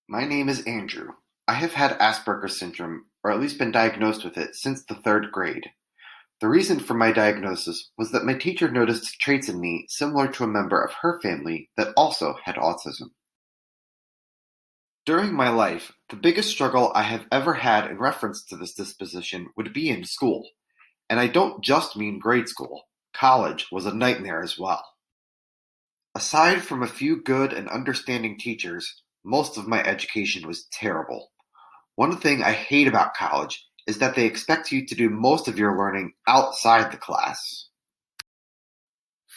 My name is Andrew. I have had Asperger's syndrome, or at least been diagnosed with it, since the third grade. The reason for my diagnosis was that my teacher noticed traits in me similar to a member of her family that also had autism. During my life, the biggest struggle I have ever had in reference to this disposition would be in school. And I don't just mean grade school. College was a nightmare as well. Aside from a few good and understanding teachers, most of my education was terrible. One thing I hate about college is that they expect you to do most of your learning outside the class.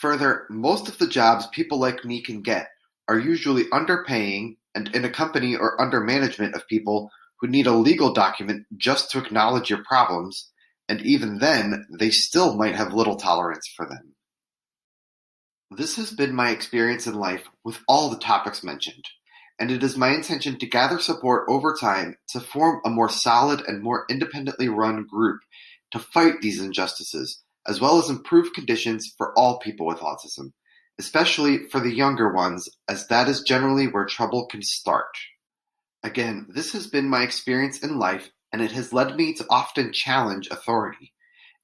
Further, most of the jobs people like me can get are usually underpaying and in a company or under management of people who need a legal document just to acknowledge your problems, and even then, they still might have little tolerance for them. This has been my experience in life with all the topics mentioned, and it is my intention to gather support over time to form a more solid and more independently run group to fight these injustices, as well as improve conditions for all people with autism, especially for the younger ones, as that is generally where trouble can start. Again, this has been my experience in life, and it has led me to often challenge authority.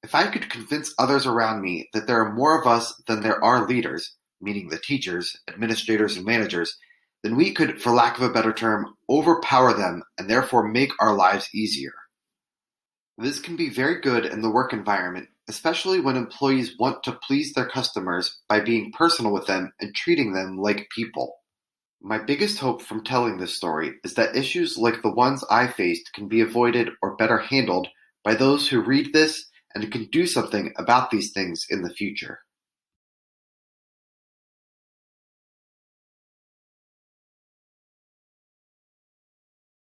If I could convince others around me that there are more of us than there are leaders, meaning the teachers, administrators, and managers, then we could, for lack of a better term, overpower them and therefore make our lives easier. This can be very good in the work environment, especially when employees want to please their customers by being personal with them and treating them like people. My biggest hope from telling this story is that issues like the ones I faced can be avoided or better handled by those who read this and can do something about these things in the future.